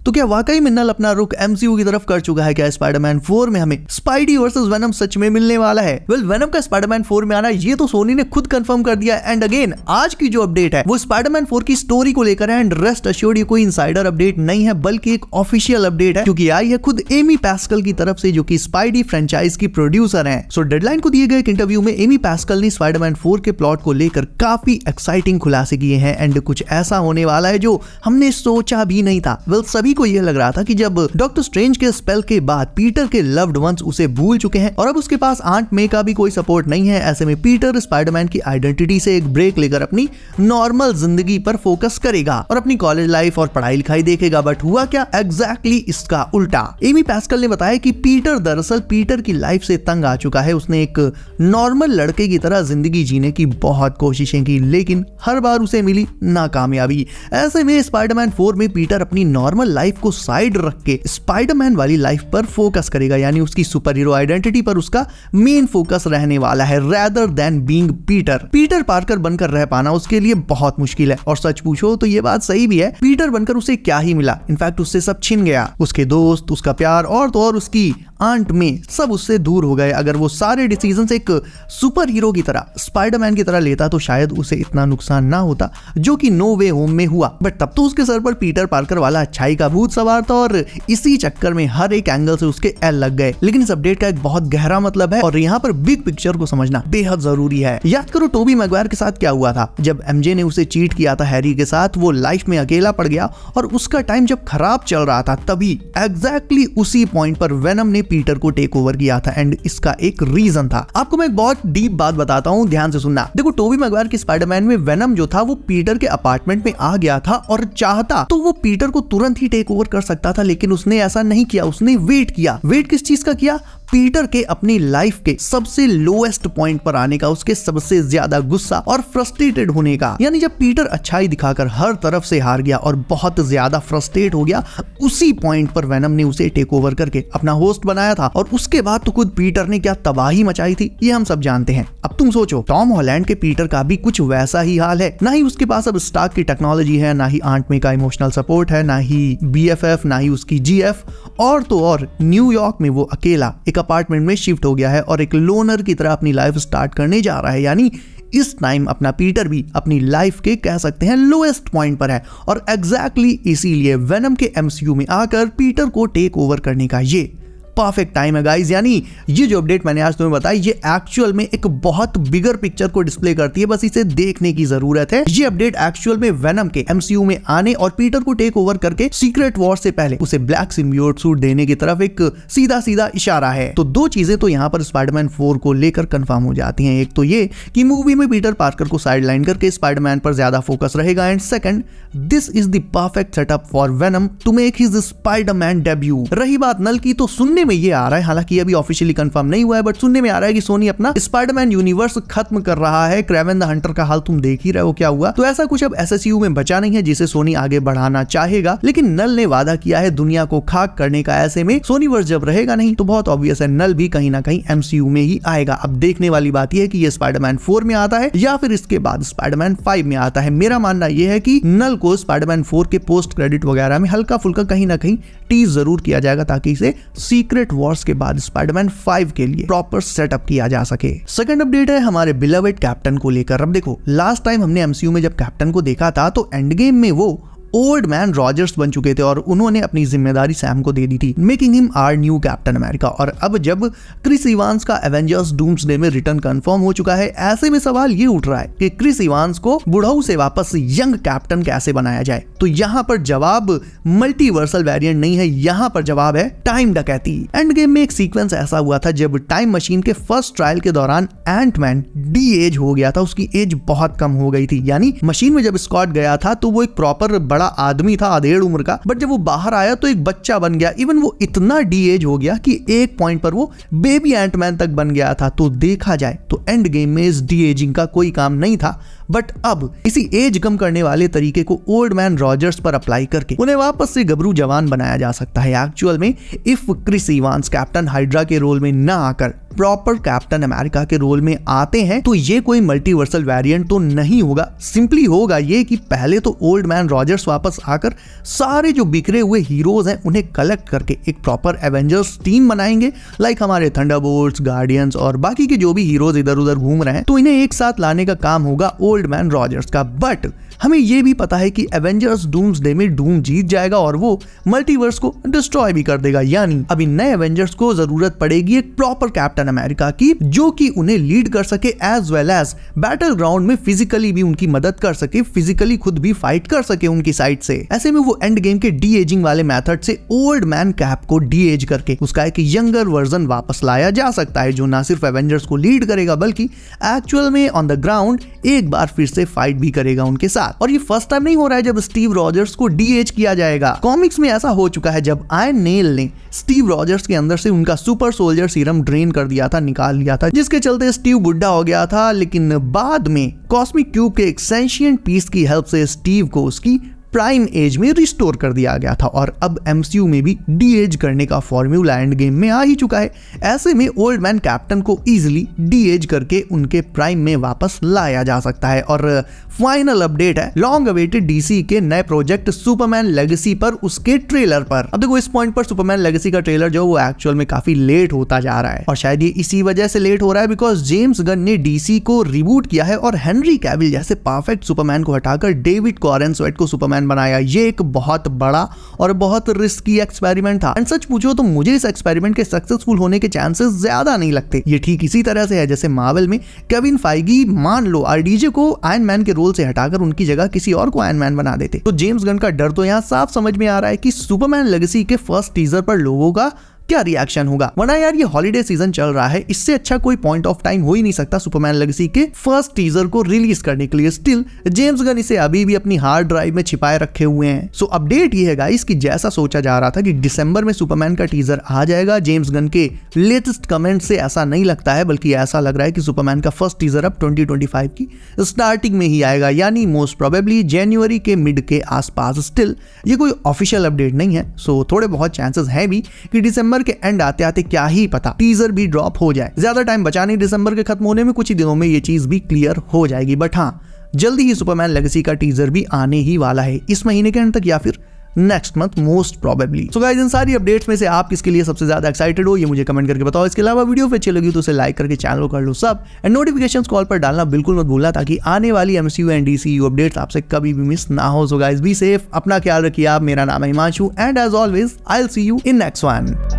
तो क्या वाकई में नल अपना रुख एमसीयू की तरफ कर चुका है? क्या स्पाइडरमैन 4 में हमें स्पाइडी वर्सेस वेनम सच में मिलने वाला है? वेनम का स्पाइडरमैन 4 में आना ये तो सोनी ने खुद कंफर्म कर दिया। एंड अगेन आज की जो अपडेट है वो स्पाइडरमैन 4 की स्टोरी को लेकर है। एंड रेस्ट अश्योर्ड ये कोई इनसाइडर अपडेट नहीं है बल्कि एक ऑफिशियल अपडेट है, क्योंकि आई है खुद एमी पैस्कल की तरफ से, जो कि स्पाइडी फ्रेंचाइज की प्रोड्यूसर हैं। सो डेडलाइन को दिए गए एक इंटरव्यू में एमी पैस्कल ने स्पाइडरमैन 4 के प्लॉट को लेकर काफी एक्साइटिंग खुलासे किए हैं। एंड कुछ ऐसा होने वाला है जो हमने सोचा भी नहीं था। सभी को यह लग रहा था कि जब डॉक्टर स्ट्रेंज के स्पेल के बाद पीटर के लव्ड वंस उसे भूल चुके हैं और अब उसके पास आंट मे का भी कोई सपोर्ट नहीं है, ऐसे में पीटर स्पाइडरमैन की आइडेंटिटी से एक ब्रेक लेकर अपनी नॉर्मल जिंदगी पर फोकस करेगा और अपनी कॉलेज लाइफ और पढ़ाई लिखाई देखेगा। बट हुआ क्या? एग्जैक्टली इसका उल्टा। एमी पैस्कल ने बताया कि पीटर दरअसल पीटर की लाइफ से तंग आ चुका है। उसने एक नॉर्मल लड़के की तरह जिंदगी जीने की बहुत कोशिशें की, लेकिन हर बार उसे मिली नाकामयाबी। ऐसे में स्पाइडरमैन 4 में पीटर अपनी नॉर्मल लाइफ को साइड रख के स्पाइडरमैन वाली लाइफ पर फोकस करेगा, यानी उसकी सुपर हीरो आइडेंटिटी पर उसका मेन फोकस रहने वाला है, rather than being Peter Parker बनकर रह पाना उसके लिए बहुत मुश्किल है। और सच पूछो तो ये बात सही भी है। पीटर बनकर उसे क्या ही मिला? इनफैक्ट उससे सब छिन गया। उसके दोस्त, उसका प्यार और तो और उसकी आंट में सब उससे दूर हो गए। अगर वो सारे डिसीजंस एक सुपर हीरो की तरह, स्पाइडरमैन की तरह लेता तो शायद उसे इतना नुकसान ना होता जो कि नो वे होम में हुआ। बट तब तो उसके सर पर पीटर पार्कर वाला अच्छाई का भूत सवार था और इसी चक्कर में हर एक एंगल से उसके एल लग गए। लेकिन इस अपडेट का एक बहुत गहरा मतलब है और यहाँ पर बिग पिक्चर को समझना बेहद जरूरी है। याद करो टोबी मैगवायर के साथ क्या हुआ था। जब एमजे ने उसे चीट किया था हैरी के साथ, वो लाइफ में अकेला पड़ गया और उसका टाइम जब खराब चल रहा था तभी एग्जैक्टली उसी पॉइंट पर वेनम ने पीटर को टेक ओवर किया था। एंड इसका एक रीजन था। आपको मैं एक बहुत डीप बात बताता हूँ, ध्यान से सुनना। देखो टोबी मैगवायर के स्पाइडरमैन में वेनम जो था वो पीटर के अपार्टमेंट में आ गया था और चाहता तो वो पीटर को तुरंत ही टेक ओवर कर सकता था, लेकिन उसने ऐसा नहीं किया। उसने वेट किया। वेट किस चीज का किया? पीटर के अपनी लाइफ के सबसे लोएस्ट पॉइंट पर आने का, उसके सबसे ज्यादा गुस्सा और फ्रस्ट्रेटेड होने का। यानी जब पीटर अच्छाई दिखाकर हर तरफ से हार गया और बहुत ज्यादा फ्रस्ट्रेट हो गया, उसी पॉइंट पर वेनम ने उसे टेक ओवर करके अपना होस्ट बनाया था। और उसके बाद तो खुद पीटर ने क्या तबाही मचाई थी ये हम सब जानते हैं। अब तुम सोचो, टॉम हॉलैंड के पीटर का भी कुछ वैसा ही हाल है। ना ही उसके पास अब स्टार्क की टेक्नोलॉजी है, ना ही आंट मे का इमोशनल सपोर्ट है, ना ही BFF, ना ही उसकी GF। और तो और न्यूयॉर्क में वो अकेला एक अपार्टमेंट में शिफ्ट हो गया है और एक लोनर की तरह अपनी लाइफ स्टार्ट करने जा रहा है। यानी इस टाइम अपना पीटर भी अपनी लाइफ के कह सकते हैं लोएस्ट पॉइंट पर है और एग्जैक्टली इसीलिए वेनम के MCU में आकर पीटर को टेक ओवर करने का ये परफेक्ट टाइम है गाइस। यानी ये जो अपडेट मैंने आज तुम्हें बताई ये एक्चुअल में एक बहुत बिगर पिक्चर को डिस्प्ले करती है, बस इसे देखने की जरूरत है। ये अपडेट एक्चुअल में वेनम के MCU में आने और पीटर को टेक ओवर करके सीक्रेट वॉर से पहले उसे ब्लैक सिम्बियोट सूट देने की तरफ एक सीधा सीधा इशारा है। तो दो चीजें तो यहाँ पर स्पाइडरमैन 4 को लेकर कंफर्म हो जाती हैं। एक तो ये कि मूवी में पीटर पार्कर को साइडलाइन करके स्पाइडरमैन पर ज्यादा फोकस रहेगा, and second, this is the perfect setup for Venom to make his Spiderman debut. रही बात नल की, तो सुनने में ये आ रहा है, हालांकि अभी ऑफिशियली कंफर्म नहीं हुआ है, बट सुनने में आ रहा है कि सोनी अपना स्पाइडरमैन यूनिवर्स खत्म कर रहा है। क्रेवन द हंटर का हाल तुम देख ही रहे हो क्या हुआ। तो ऐसा कुछ अब SSU में बचा नहीं है जिसे सोनी आगे बढ़ाना चाहेगा। लेकिन नल ने वादा किया है दुनिया को खाक करने का। ऐसे में सोनीवर्स जब रहेगा नहीं तो बहुत ऑब्वियस है नल भी कहीं ना कहीं MCU में ही आएगा। अब देखने वाली बात यह है कि ये स्पाइडरमैन 4 में आता है या फिर इसके बाद स्पाइडरमैन 5 में आता है। मेरा मानना यह है कि नल को स्पाइडरमैन 4 के पोस्ट क्रेडिट वगैरह में हल्का फुल्का कहीं ना कहीं टीज जरूर किया जाएगा ताकि इसे सीक्रेट वॉर्स के बाद स्पाइडरमैन 5 के लिए प्रॉपर सेटअप किया जा सके। सेकंड अपडेट है हमारे बिलवेड कैप्टन को लेकर। अब देखो लास्ट टाइम हमने MCU में जब कैप्टन को देखा था तो एंड गेम में वो ओल्ड मैन रॉजर्स बन चुके थे और उन्होंने अपनी जिम्मेदारी सैम को दे दी थी, making him our new Captain America. और अब जब क्रिस इवांस का एवेंजर्स डूम्सडे में रिटर्न कंफर्म हो चुका है, ऐसे में सवाल ये उठ रहा है कि क्रिस इवांस को बुढ़ऊ से वापस यंग कैप्टन कैसे बनाया जाए। तो यहाँ पर जवाब मल्टीवर्सल वेरिएंट नहीं है, यहाँ पर जवाब है टाइम डकैती। एंड गेम में एक सीक्वेंस ऐसा हुआ था जब टाइम मशीन के फर्स्ट ट्रायल के दौरान एंटमैन डी एज हो गया था, उसकी एज बहुत कम हो गई थी। यानी मशीन में जब स्कॉट गया था तो वो एक प्रॉपर आदमी था आधेड़ उम्र का, बट जब वो बाहर आया तो एक बच्चा बन गया। इवन वो इतना डी एज हो गया कि एक पॉइंट पर वो बेबी एंटमैन तक बन गया था। तो देखा जाए तो एंड गेम में इस डी एजिंग का कोई काम नहीं था, बट अब इसी एज कम करने वाले तरीके को ओल्ड मैन रॉजर्स पर अप्लाई करके उन्हें वापस से गबरू जवान बनाया जा सकता है। एक्चुअल में if Chris Evans Captain Hydra के रोल में ना आकर प्रॉपर कैप्टन अमेरिका के रोल में आते हैं तो ये कोई मल्टीवर्सल वेरिएंट तो नहीं होगा, सिंपली होगा ये कि पहले तो ओल्ड मैन रॉजर्स वापस आकर सारे जो बिखरे हुए हीरोज हैं उन्हें कलेक्ट करके एक प्रॉपर एवेंजर्स टीम बनाएंगे, लाइक हमारे थंडरबोल्ट्स, गार्डियंस और बाकी के जो भी हीरोज इधर उधर घूम रहे हैं, तो इन्हें एक साथ लाने का काम होगा ओल्ड मैन रॉजर्स का। बट हमें यह भी पता है कि एवेंजर्स डूम्सडे में डूम जीत जाएगा और वो मल्टीवर्स को डिस्ट्रॉय भी कर देगा, यानी अभी नए एवेंजर्स को जरूरत पड़ेगी एक प्रॉपर कैप्टन अमेरिका की जो कि उन्हें लीड कर सके as well as battle ground में फिजिकली भी उनकी मदद कर सके, फिजिकली खुद भी फाइट कर सके उनकी साइड से। ऐसे में वो एंड गेम के डी एजिंग वाले मेथड से ओल्ड मैन कैप को डी एज करके उसका एक यंगर वर्जन वापस लाया जा सकता है जो ना सिर्फ एवेंजर्स को लीड करेगा बल्कि एक्चुअल में ऑन द ग्राउंड एक बार फिर से फाइट भी करेगा उनके साथ। और ये फर्स्ट टाइम नहीं हो रहा है जब स्टीव रॉजर्स को डीएज किया जाएगा, कॉमिक्स में ऐसा हो चुका है जब आयरन नेल ने स्टीव रॉजर्स के अंदर से उनका सुपर सोल्जर सीरम ड्रेन कर दिया था, निकाल लिया था, जिसके चलते स्टीव बुढ़ा हो गया था। लेकिन बाद में कॉस्मिक क्यूब के एक सेंशिएंट पीस की हेल्प से स्टीव को उसकी प्राइम एज में रिस्टोर कर दिया गया था और अब एमसीयू में भी डी एज करने का फॉर्मूला एंड गेम में आ ही चुका है। ऐसे में ओल्ड मैन कैप्टन को इजीली डी एज करके उनके प्राइम में वापस लाया जा सकता है। और फाइनल अपडेट है लॉन्ग अवेटेड डीसी के नए प्रोजेक्ट सुपरमैन लेगेसी पर उसके ट्रेलर पर। अब देखो इस पॉइंट पर सुपरमैन लेगेसी का ट्रेलर जो वो एक्चुअल में काफी लेट होता जा रहा है और शायद ये इसी वजह से लेट हो रहा है बिकॉज जेम्स गन ने डीसी को रिबूट किया है और हेनरी कैविल जैसे परफेक्ट सुपरमैन को हटाकर डेविड कॉरेन स्वेट को सुपरमैन बनाया। ये एक बहुत बड़ा और बहुत रिस्की एक्सपेरिमेंट था एंड सच पूछो तो मुझे इस एक्सपेरिमेंट के सक्सेसफुल होने के चांसेस ज्यादा नहीं लगते। ये ठीक इसी तरह से है जैसे मार्वल में केविन फाइगी मान लो आरडीजे को आयरन मैन के रोल से हटाकर उनकी जगह किसी और को आयरन मैन बना देते। तो जेम्स गन का डर तो यहाँ साफ समझ में आ रहा है कि सुपरमैन लेगेसी के फर्स्ट टीजर पर लोगों का क्या रिएक्शन होगा। वरना यार ये हॉलीडे सीजन चल रहा है, इससे अच्छा कोई पॉइंट ऑफ टाइम हो ही नहीं सकता सुपरमैन लेगेसी के फर्स्ट टीजर को रिलीज करने के लिए। स्टिल जेम्स गन इसे अभी भी अपनी हार्ड ड्राइव में छिपाए रखे हुए हैं। सो अपडेट ये है गाइस कि जैसा सोचा जा रहा था कि दिसंबर में सुपरमैन का टीजर आ जाएगा, जेम्स गन के लेटेस्ट कमेंट से ऐसा नहीं लगता है बल्कि ऐसा लग रहा है कि सुपरमैन का फर्स्ट टीजर अब 2025 की स्टार्टिंग में ही आएगा, यानी मोस्ट प्रोबेबली जनवरी के मिड के आसपास। स्टिल ये कोई ऑफिशियल अपडेट नहीं है, सो थोड़े बहुत चांसेस है भी कि दिसंबर के एंड आते आते क्या ही पता टीजर भी ड्रॉप हो जाए। ज्यादा टाइम बचा नहीं, दिसंबर के खत्म होने में कुछ ही दिनों में ये चीज भी क्लियर हो जाएगी। बट हाँ, जल्दी ही सुपरमैन लेगेसी का टीजर भी आने ही वाला है, इस महीने के एंड तक या फिर next month most probably. So guys in सारी अपडेट्स में से आप किसके लिए सबसे ज्यादा एक्साइटेड हो ये मुझे कमेंट करके बताओ। इसके अलावा वीडियो पे अच्छी लगी तो उसे लाइक करके चैनल को कर लो सब एंड नोटिफिकेशंस कॉल पर डालना बिल्कुल मत भूलना ताकि आने वाली एमसीयू एंड डीसीयू अपडेट्स आपसे कभी भी मिस ना हो। सो गाइस बी सेफ, अपना ख्याल रखिए आप। मेरा नाम है Himanshu and as always I will see you in next one.